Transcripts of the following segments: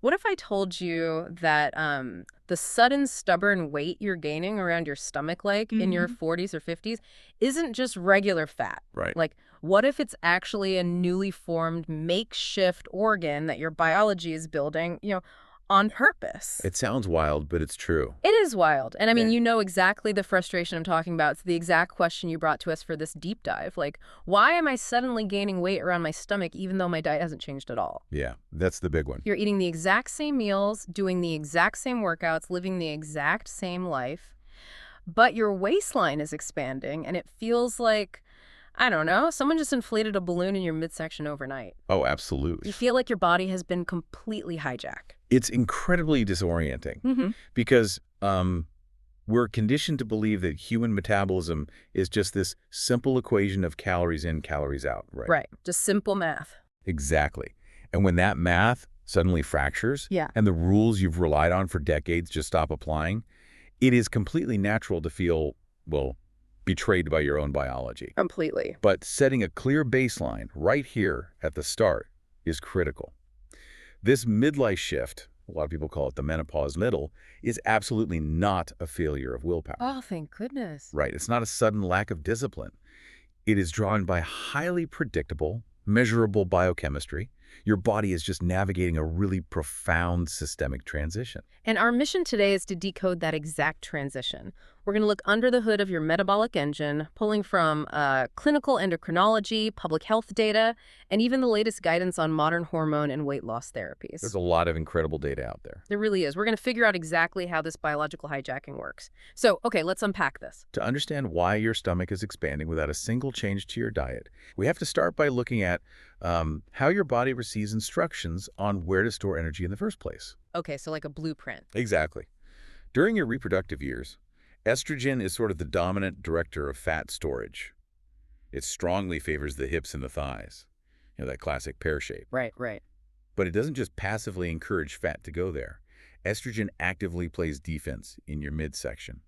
What if I told you that the sudden stubborn weight you're gaining around your stomach, like in your Hmm. 40s or 50s, isn't just regular fat? Right. Like, what if it's actually a newly formed makeshift organ that your biology is building, on purpose? It sounds wild, but it's true. It is wild. And I mean, Okay. you know exactly the frustration I'm talking about. It's the exact question you brought to us for this deep dive. Like, why am I suddenly gaining weight around my stomach even though my diet hasn't changed at all? Yeah, that's the big one. You're eating the exact same meals, doing the exact same workouts, living the exact same life, but your waistline is expanding and it feels like, I don't know, someone just inflated a balloon in your midsection overnight. Oh, You absolutely. feel like your body has been completely hijacked. It's incredibly disorienting Mm-hmm. because we're conditioned to believe that human metabolism is just this simple equation of calories in, calories out, right? Right. Just simple math. Exactly. And when that math suddenly fractures Yeah. and the rules you've relied on for decades just stop applying, it is completely natural to feel, well, betrayed by your own biology. Completely. But setting a clear baseline right here at the start is critical. This midlife shift, a lot of people call it the menopause middle, is absolutely not a failure of willpower. Oh, thank goodness. Right? It's not a sudden lack of discipline. It is drawn by highly predictable, measurable biochemistry. Your body is just navigating a really profound systemic transition. And our mission today is to decode that exact transition. We're going to look under the hood of your metabolic engine, pulling from clinical endocrinology, public health data, and even the latest guidance on modern hormone and weight loss therapies. There's a lot of incredible data out there. There really is. We're going to figure out exactly how this biological hijacking works. So, okay, let's unpack this. To understand why your stomach is expanding without a single change to your diet, we have to start by looking at how your body receives instructions on where to store energy in the first place. Okay, so like a blueprint. Exactly. During your reproductive years, estrogen is sort of the dominant director of fat storage. It strongly favors the hips and the thighs, that classic pear shape. Right, right. But it doesn't just passively encourage fat to go there. Estrogen actively plays defense in your midsection.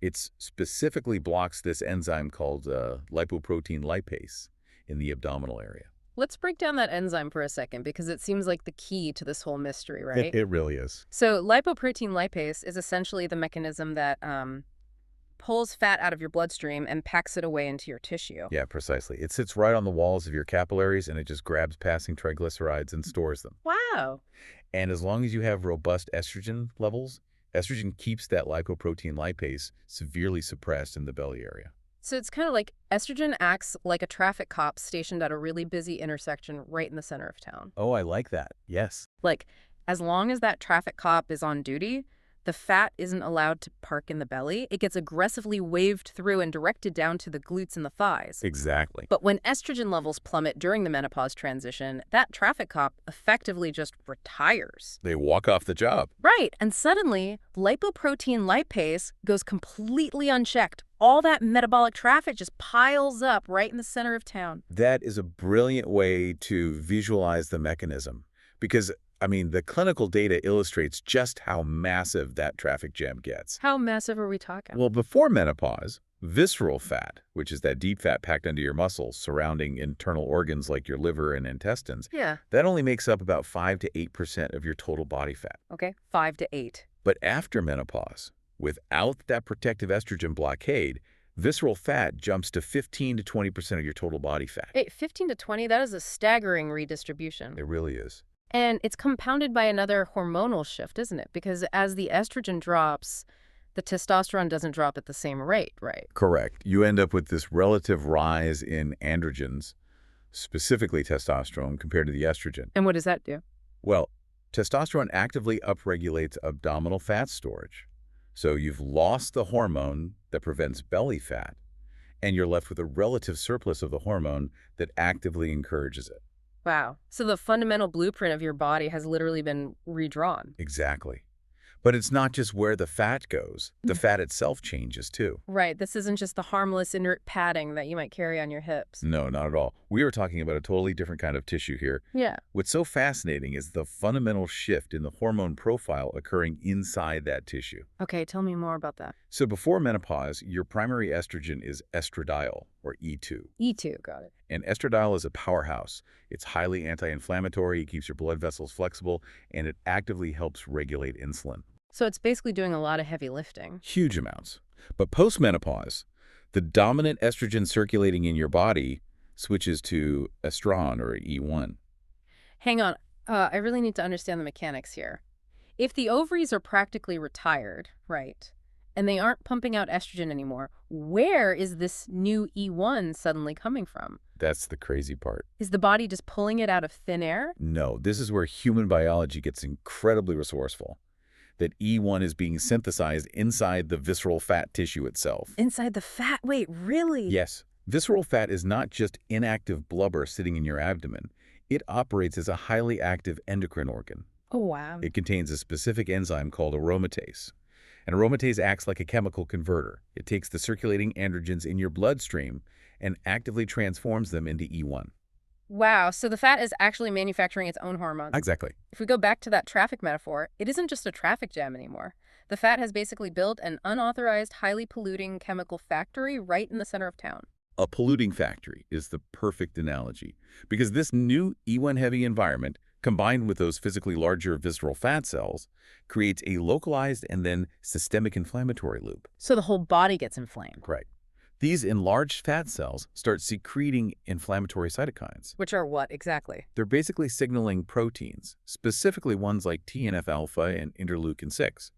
It specifically blocks this enzyme called lipoprotein lipase in the abdominal area. Let's break down that enzyme for a second because it seems like the key to this whole mystery, right? It really is. So lipoprotein lipase is essentially the mechanism that pulls fat out of your bloodstream and packs it away into your tissue. Yeah, precisely. It sits right on the walls of your capillaries and it just grabs passing triglycerides and stores them. Wow. And as long as you have robust estrogen levels, estrogen keeps that lipoprotein lipase severely suppressed in the belly area. So it's kind of like estrogen acts like a traffic cop stationed at a really busy intersection right in the center of town. Oh, I like that. Yes. Like, as long as that traffic cop is on duty, the fat isn't allowed to park in the belly. It gets aggressively waved through and directed down to the glutes and the thighs. Exactly. But when estrogen levels plummet during the menopause transition, that traffic cop effectively just retires. They walk off the job. Right, and suddenly, lipoprotein lipase goes completely unchecked. All that metabolic traffic just piles up right in the center of town. That is a brilliant way to visualize the mechanism because, the clinical data illustrates just how massive that traffic jam gets. How massive are we talking? Well, before menopause, visceral fat, which is that deep fat packed under your muscles surrounding internal organs like your liver and intestines, Yeah, that only makes up about 5 to 8% of your total body fat. okay, 5 to 8. But after menopause, without that protective estrogen blockade, visceral fat jumps to 15 to 20% of your total body fat. Hey, 15 to 20, that is a staggering redistribution. It really is. And it's compounded by another hormonal shift, isn't it? Because as the estrogen drops, the testosterone doesn't drop at the same rate, right? Correct. You end up with this relative rise in androgens, specifically testosterone, compared to the estrogen. And what does that do? Well, testosterone actively upregulates abdominal fat storage. So you've lost the hormone that prevents belly fat, and you're left with a relative surplus of the hormone that actively encourages it. Wow. So the fundamental blueprint of your body has literally been redrawn. Exactly. But it's not just where the fat goes. The fat itself changes too. Right. This isn't just the harmless inert padding that you might carry on your hips. No, not at all. We are talking about a totally different kind of tissue here. Yeah. What's so fascinating is the fundamental shift in the hormone profile occurring inside that tissue. Okay, tell me more about that. So before menopause, your primary estrogen is estradiol, or E2. E2, got it. And estradiol is a powerhouse. It's highly anti-inflammatory, it keeps your blood vessels flexible, and it actively helps regulate insulin. So it's basically doing a lot of heavy lifting. Huge amounts. But postmenopause, the dominant estrogen circulating in your body switches to estrone or E1. Hang on, I really need to understand the mechanics here. If the ovaries are practically retired, right, and they aren't pumping out estrogen anymore, where is this new E1 suddenly coming from? That's the crazy part. Is the body just pulling it out of thin air? No, this is where human biology gets incredibly resourceful. That E1 is being synthesized inside the visceral fat tissue itself. Inside the fat? Wait, really? Yes, visceral fat is not just inactive blubber sitting in your abdomen. It operates as a highly active endocrine organ. Oh, wow. It contains a specific enzyme called aromatase. And aromatase acts like a chemical converter. It takes the circulating androgens in your bloodstream and actively transforms them into E1. Wow, so the fat is actually manufacturing its own hormones. Exactly. If we go back to that traffic metaphor, it isn't just a traffic jam anymore. The fat has basically built an unauthorized, highly polluting chemical factory right in the center of town. A polluting factory is the perfect analogy, because this new E1-heavy environment, combined with those physically larger visceral fat cells, creates a localized and then systemic inflammatory loop. So the whole body gets inflamed. Right. These enlarged fat cells start secreting inflammatory cytokines. Which are what exactly? They're basically signaling proteins, specifically ones like TNF-alpha and interleukin-6.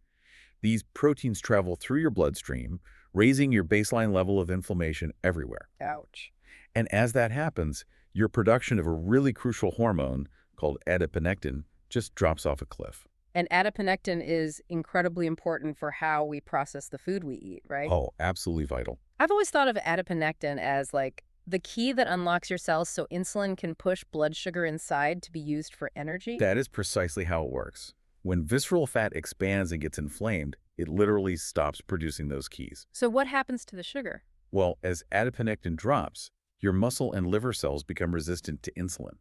These proteins travel through your bloodstream, raising your baseline level of inflammation everywhere. Ouch. And as that happens, your production of a really crucial hormone called adiponectin just drops off a cliff. And adiponectin is incredibly important for how we process the food we eat, right? Oh, absolutely vital. I've always thought of adiponectin as like the key that unlocks your cells so insulin can push blood sugar inside to be used for energy. That is precisely how it works. When visceral fat expands and gets inflamed, it literally stops producing those keys. So what happens to the sugar? Well, as adiponectin drops, your muscle and liver cells become resistant to insulin.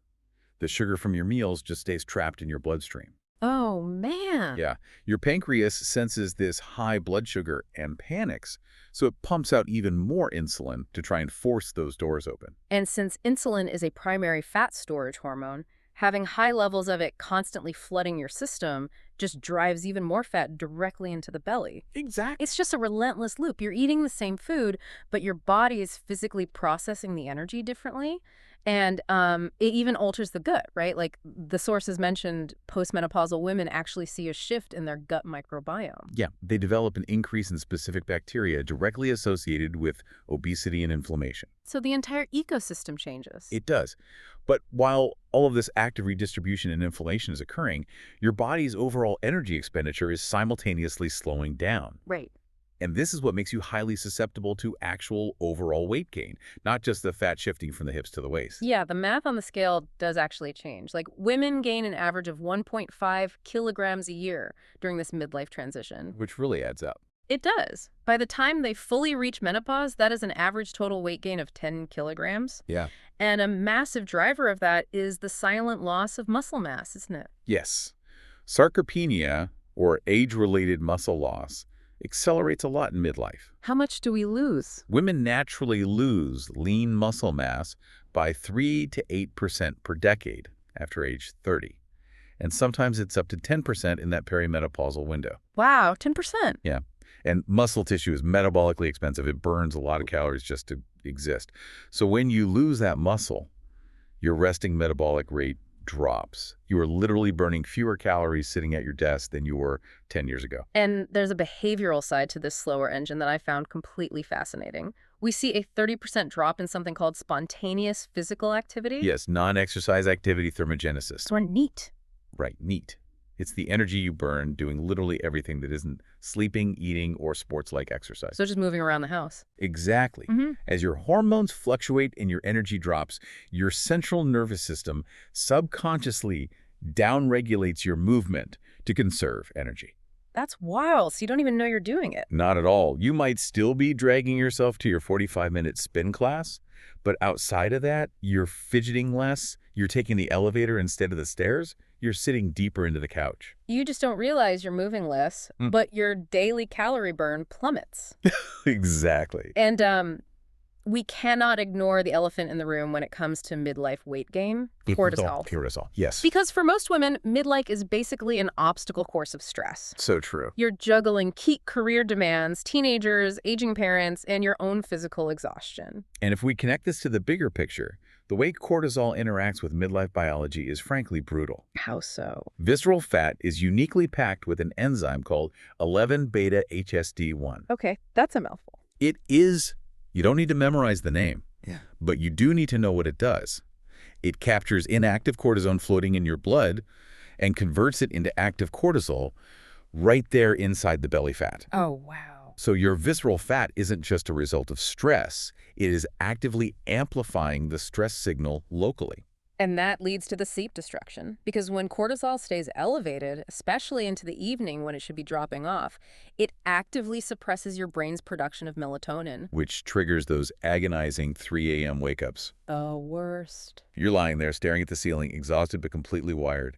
The sugar from your meals just stays trapped in your bloodstream. Oh, man. Yeah, your pancreas senses this high blood sugar and panics, so it pumps out even more insulin to try and force those doors open. And since insulin is a primary fat storage hormone, having high levels of it constantly flooding your system just drives even more fat directly into the belly. Exactly. It's just a relentless loop. You're eating the same food, but your body is physically processing the energy differently. And it even alters the gut, right? Like the sources mentioned, postmenopausal women actually see a shift in their gut microbiome. Yeah, they develop an increase in specific bacteria directly associated with obesity and inflammation. So the entire ecosystem changes. It does. But while all of this active redistribution and inflammation is occurring, your body's overall energy expenditure is simultaneously slowing down. Right. And this is what makes you highly susceptible to actual overall weight gain, not just the fat shifting from the hips to the waist. Yeah, the math on the scale does actually change. Like women gain an average of 1.5 kilograms a year during this midlife transition. Which really adds up. It does. By the time they fully reach menopause, that is an average total weight gain of 10 kilograms. Yeah. And a massive driver of that is the silent loss of muscle mass, isn't it? Yes. Sarcopenia, or age-related muscle loss, accelerates a lot in midlife. How much do we lose? Women naturally lose lean muscle mass by 3 to 8% per decade after age 30. And sometimes it's up to 10% in that perimenopausal window. Wow, 10%. Yeah. And muscle tissue is metabolically expensive. It burns a lot of calories just to exist. So when you lose that muscle, your resting metabolic rate drops. You are literally burning fewer calories sitting at your desk than you were 10 years ago. And there's a behavioral side to this slower engine that I found completely fascinating. We see a 30% drop in something called spontaneous physical activity. Yes, non-exercise activity thermogenesis. So neat. Right, neat. It's the energy you burn doing literally everything that isn't sleeping, eating, or sports-like exercise. So just moving around the house. Exactly. As your hormones fluctuate and your energy drops, your central nervous system subconsciously downregulates your movement to conserve energy. That's wild. So you don't even know you're doing it. Not at all. You might still be dragging yourself to your 45-minute spin class, but outside of that, you're fidgeting less, you're taking the elevator instead of the stairs, you're sitting deeper into the couch. You just don't realize you're moving less, but your daily calorie burn plummets. Exactly. And we cannot ignore the elephant in the room when it comes to midlife weight gain, cortisol. Cortisol, yes. Because for most women, midlife is basically an obstacle course of stress. So true. You're juggling key career demands, teenagers, aging parents, and your own physical exhaustion. And if we connect this to the bigger picture, the way cortisol interacts with midlife biology is frankly brutal. How so? Visceral fat is uniquely packed with an enzyme called 11-beta-HSD1. Okay, that's a mouthful. It is, you don't need to memorize the name, but you do need to know what it does. It captures inactive cortisone floating in your blood and converts it into active cortisol right there inside the belly fat. Oh, wow. So your visceral fat isn't just a result of stress, it is actively amplifying the stress signal locally. And that leads to the sleep destruction, because when cortisol stays elevated, especially into the evening when it should be dropping off, it actively suppresses your brain's production of melatonin. Which triggers those agonizing 3 a.m. wake-ups. Oh, worst. You're lying there staring at the ceiling, exhausted but completely wired.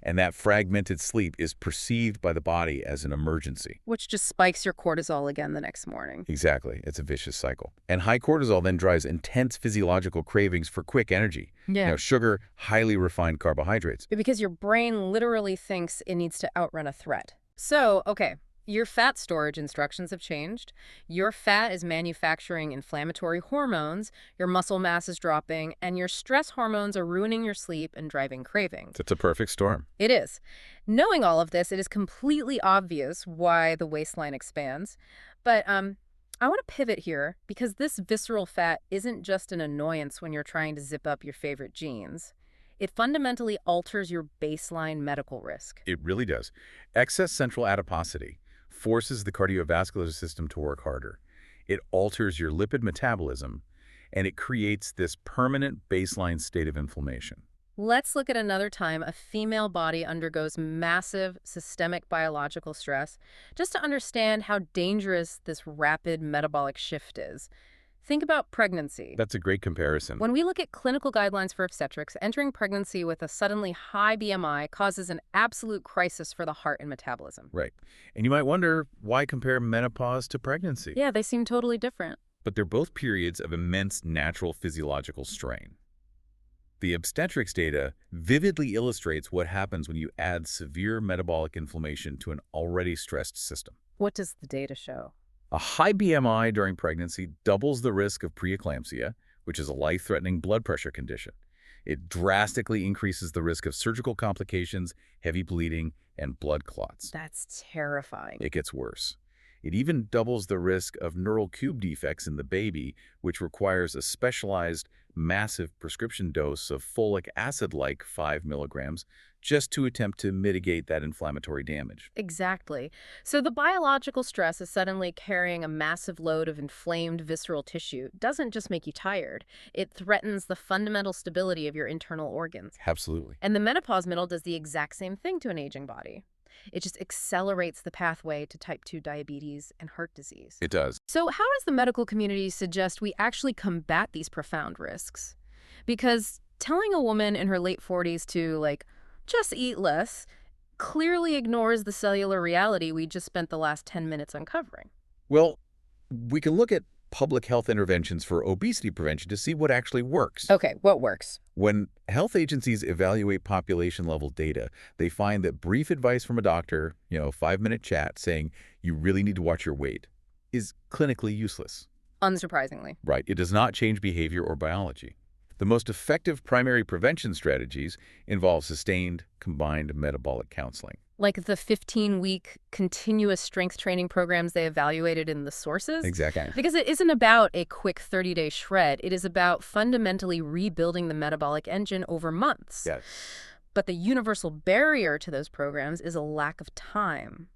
And that fragmented sleep is perceived by the body as an emergency. Which just spikes your cortisol again the next morning. Exactly. It's a vicious cycle. And high cortisol then drives intense physiological cravings for quick energy. Yeah. Now, sugar, highly refined carbohydrates. Because your brain literally thinks it needs to outrun a threat. So, okay, your fat storage instructions have changed. Your fat is manufacturing inflammatory hormones, your muscle mass is dropping, and your stress hormones are ruining your sleep and driving cravings. It's a perfect storm. It is. Knowing all of this, it is completely obvious why the waistline expands. But I want to pivot here because this visceral fat isn't just an annoyance when you're trying to zip up your favorite jeans. It fundamentally alters your baseline medical risk. It really does. Excess central adiposity forces the cardiovascular system to work harder. It alters your lipid metabolism, and it creates this permanent baseline state of inflammation. Let's look at another time a female body undergoes massive systemic biological stress just to understand how dangerous this rapid metabolic shift is. Think about pregnancy. That's a great comparison. When we look at clinical guidelines for obstetrics, entering pregnancy with a suddenly high BMI causes an absolute crisis for the heart and metabolism. Right. And you might wonder, why compare menopause to pregnancy? Yeah, they seem totally different. But they're both periods of immense natural physiological strain. The obstetrics data vividly illustrates what happens when you add severe metabolic inflammation to an already stressed system. What does the data show? A high BMI during pregnancy doubles the risk of preeclampsia, which is a life-threatening blood pressure condition. It drastically increases the risk of surgical complications, heavy bleeding, and blood clots. That's terrifying. It gets worse. It even doubles the risk of neural tube defects in the baby, which requires a specialized, massive prescription dose of folic acid like 5 milligrams just to attempt to mitigate that inflammatory damage. Exactly. So the biological stress of suddenly carrying a massive load of inflamed visceral tissue doesn't just make you tired. It threatens the fundamental stability of your internal organs. Absolutely. And the menopause middle does the exact same thing to an aging body. It just accelerates the pathway to type 2 diabetes and heart disease. It does. So how does the medical community suggest we actually combat these profound risks? Because telling a woman in her late 40s to, just eat less clearly ignores the cellular reality we just spent the last 10 minutes uncovering. Well, we can look at public health interventions for obesity prevention to see what actually works. Okay, what works? When health agencies evaluate population-level data, they find that brief advice from a doctor, 5-minute chat saying you really need to watch your weight, is clinically useless. Unsurprisingly. Right. It does not change behavior or biology. The most effective primary prevention strategies involve sustained, combined metabolic counseling. Like the 15-week continuous strength training programs they evaluated in the sources? Exactly. Because it isn't about a quick 30-day shred. It is about fundamentally rebuilding the metabolic engine over months. Yes. But the universal barrier to those programs is a lack of time.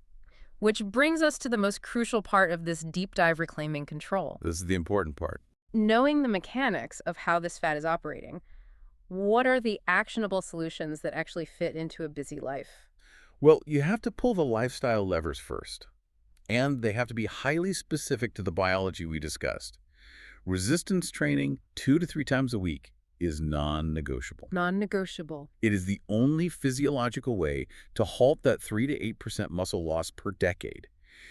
Which brings us to the most crucial part of this deep dive reclaiming control. This is the important part. Knowing the mechanics of how this fat is operating, what are the actionable solutions that actually fit into a busy life? Well, you have to pull the lifestyle levers first, and they have to be highly specific to the biology we discussed. Resistance training 2 to 3 times a week is non-negotiable. Non-negotiable. It is the only physiological way to halt that 3 to 8% muscle loss per decade.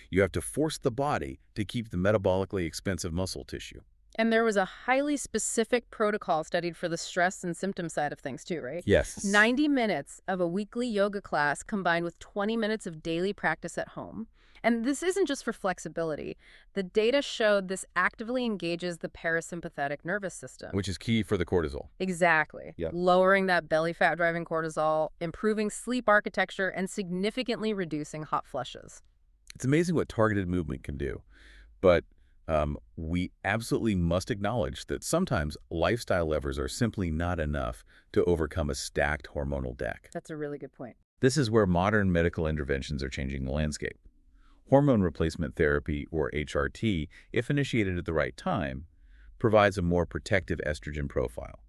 You have to force the body to keep the metabolically expensive muscle tissue. And there was a highly specific protocol studied for the stress and symptom side of things too, right? Yes. 90 minutes of a weekly yoga class combined with 20 minutes of daily practice at home. And this isn't just for flexibility. The data showed this actively engages the parasympathetic nervous system. Which is key for the cortisol. Exactly. Yep. Lowering that belly fat driving cortisol, improving sleep architecture, and significantly reducing hot flushes. It's amazing what targeted movement can do. But we absolutely must acknowledge that sometimes lifestyle levers are simply not enough to overcome a stacked hormonal deck. That's a really good point. This is where modern medical interventions are changing the landscape. Hormone replacement therapy, or HRT, if initiated at the right time, provides a more protective estrogen profile.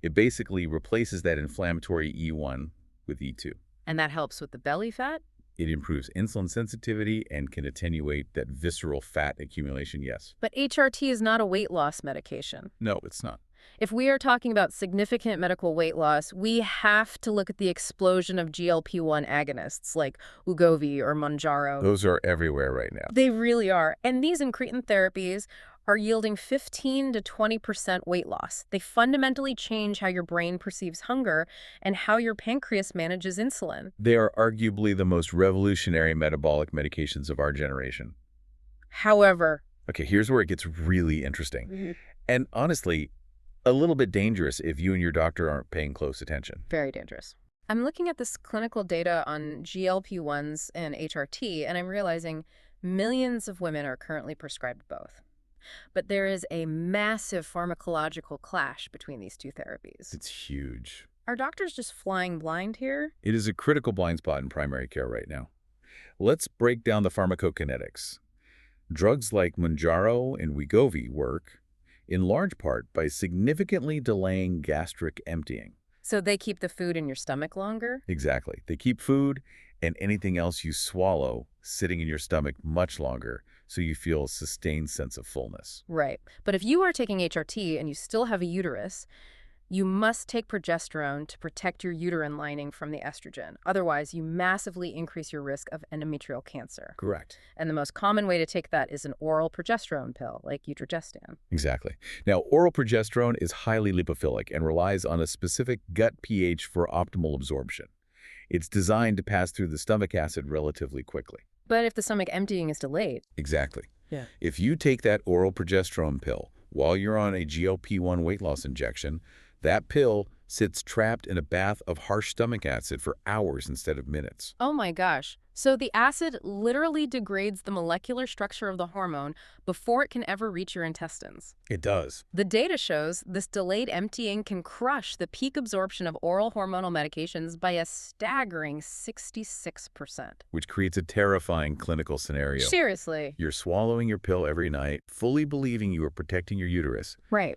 It basically replaces that inflammatory E1 with E2. And that helps with the belly fat? It improves insulin sensitivity and can attenuate that visceral fat accumulation, yes. But HRT is not a weight loss medication. No, it's not. If we are talking about significant medical weight loss, we have to look at the explosion of GLP-1 agonists like Wegovy or Mounjaro. Those are everywhere right now. They really are. And these incretin therapies are yielding 15 to 20% weight loss. They fundamentally change how your brain perceives hunger and how your pancreas manages insulin. They are arguably the most revolutionary metabolic medications of our generation. However, Okay, here's where it gets really interesting. And honestly, a little bit dangerous if you and your doctor aren't paying close attention. very dangerous. I'm looking at this clinical data on GLP-1s and HRT, and I'm realizing millions of women are currently prescribed both. But there is a massive pharmacological clash between these two therapies. It's huge. Are doctors just flying blind here? It is a critical blind spot in primary care right now. Let's break down the pharmacokinetics. Drugs like Mounjaro and Wegovy work, in large part, by significantly delaying gastric emptying. So they keep the food in your stomach longer? Exactly. They keep food and anything else you swallow sitting in your stomach much longer, so you feel a sustained sense of fullness. Right. But if you are taking HRT and you still have a uterus, you must take progesterone to protect your uterine lining from the estrogen. Otherwise, you massively increase your risk of endometrial cancer. Correct. And the most common way to take that is an oral progesterone pill, like Utrogestan. Exactly. Now, oral progesterone is highly lipophilic and relies on a specific gut pH for optimal absorption. It's designed to pass through the stomach acid relatively quickly. But if the stomach emptying is delayed. Exactly. Yeah. If you take that oral progesterone pill while you're on a GLP-1 weight loss injection, that pill sits trapped in a bath of harsh stomach acid for hours instead of minutes. Oh my gosh. So the acid literally degrades the molecular structure of the hormone before it can ever reach your intestines. It does. The data shows this delayed emptying can crush the peak absorption of oral hormonal medications by a staggering 66%. Which creates a terrifying clinical scenario. Seriously. You're swallowing your pill every night, fully believing you are protecting your uterus. Right.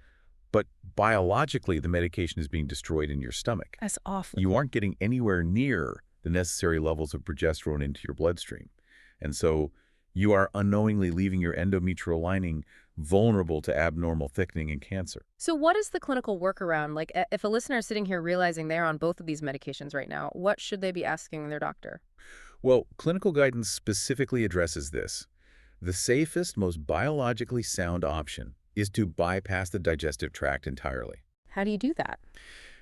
But biologically, the medication is being destroyed in your stomach. That's awful. You aren't getting anywhere near the necessary levels of progesterone into your bloodstream. And so you are unknowingly leaving your endometrial lining vulnerable to abnormal thickening and cancer. So what is the clinical workaround? Like, if a listener is sitting here realizing they're on both of these medications right now, what should they be asking their doctor? Well, clinical guidance specifically addresses this. The safest, most biologically sound option is to bypass the digestive tract entirely. How do you do that?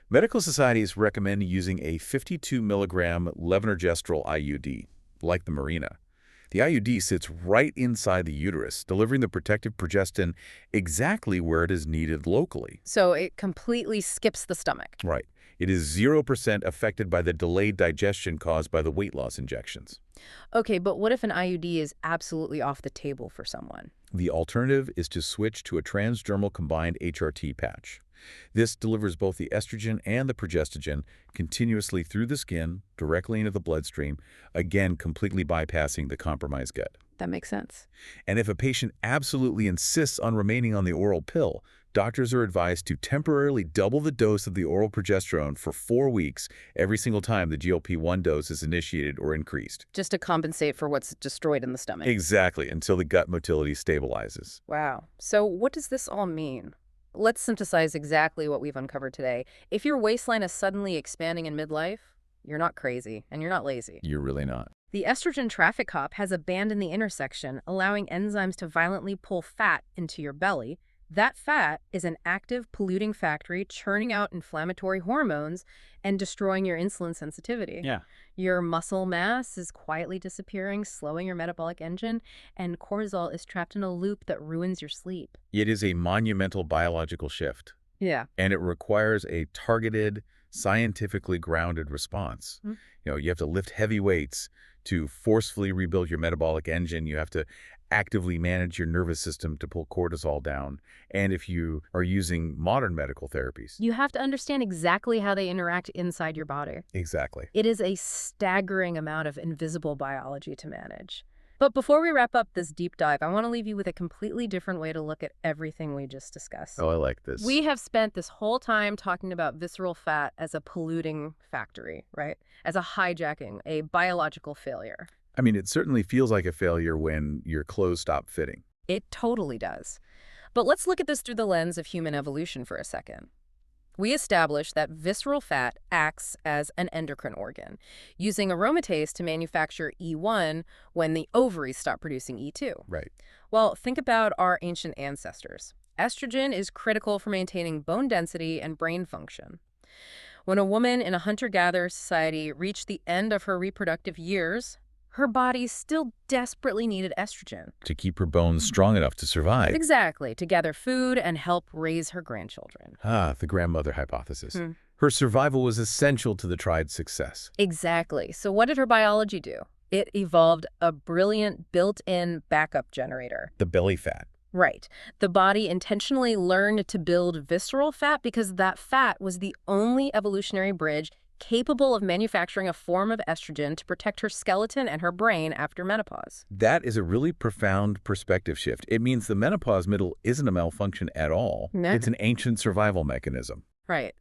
Medical societies recommend using a 52 milligram levonorgestrel IUD, like the Mirena. The IUD sits right inside the uterus, delivering the protective progestin exactly where it is needed locally. So it completely skips the stomach. Right. It is 0% affected by the delayed digestion caused by the weight loss injections. Okay, but what if an IUD is absolutely off the table for someone? The alternative is to switch to a transdermal combined HRT patch. This delivers both the estrogen and the progestogen continuously through the skin, directly into the bloodstream, again completely bypassing the compromised gut. That makes sense. And if a patient absolutely insists on remaining on the oral pill, doctors are advised to temporarily double the dose of the oral progesterone for 4 weeks every single time the GLP-1 dose is initiated or increased. Just to compensate for what's destroyed in the stomach. Exactly, until the gut motility stabilizes. Wow. So what does this all mean? Let's synthesize exactly what we've uncovered today. If your waistline is suddenly expanding in midlife, you're not crazy and you're not lazy. You're really not. The estrogen traffic cop has a band in the intersection, allowing enzymes to violently pull fat into your belly, That fat is an active polluting factory churning out inflammatory hormones and destroying your insulin sensitivity. Yeah. Your muscle mass is quietly disappearing, slowing your metabolic engine, and cortisol is trapped in a loop that ruins your sleep. It is a monumental biological shift, Yeah. and it requires a targeted, scientifically grounded response. Mm. You have to lift heavy weights to forcefully rebuild your metabolic engine. You have to actively manage your nervous system to pull cortisol down. And if you are using modern medical therapies. You have to understand exactly how they interact inside your body. Exactly. It is a staggering amount of invisible biology to manage. But before we wrap up this deep dive, I want to leave you with a completely different way to look at everything we just discussed. Oh, I like this. We have spent this whole time talking about visceral fat as a polluting factory, right? As a hijacking, a biological failure. I mean, it certainly feels like a failure when your clothes stop fitting. It totally does. But let's look at this through the lens of human evolution for a second. We established that visceral fat acts as an endocrine organ, using aromatase to manufacture E1 when the ovaries stop producing E2. Right. Well, think about our ancient ancestors. Estrogen is critical for maintaining bone density and brain function. When a woman in a hunter-gatherer society reached the end of her reproductive years, her body still desperately needed estrogen. To keep her bones strong enough to survive. Exactly, to gather food and help raise her grandchildren. Ah, the grandmother hypothesis. Her survival was essential to the tribe's success. Exactly. So what did her biology do? It evolved a brilliant built-in backup generator. The belly fat. Right. The body intentionally learned to build visceral fat because that fat was the only evolutionary bridge capable of manufacturing a form of estrogen to protect her skeleton and her brain after menopause. That is a really profound perspective shift. It means the menopause middle isn't a malfunction at all. Nah. It's an ancient survival mechanism. Right.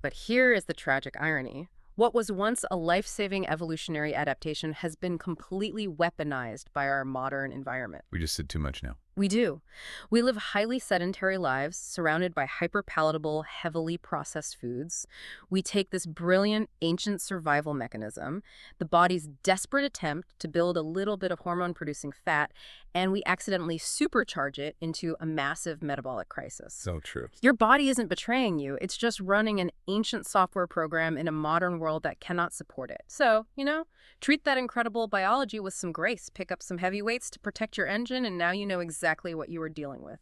But here is the tragic irony. What was once a life-saving evolutionary adaptation has been completely weaponized by our modern environment. We just said too much now. We do. We live highly sedentary lives surrounded by hyper-palatable, heavily processed foods. We take this brilliant ancient survival mechanism, the body's desperate attempt to build a little bit of hormone-producing fat, and we accidentally supercharge it into a massive metabolic crisis. So true. Your body isn't betraying you. It's just running an ancient software program in a modern world that cannot support it. So, treat that incredible biology with some grace. Pick up some heavy weights to protect your engine, and now you know exactly what you are dealing with.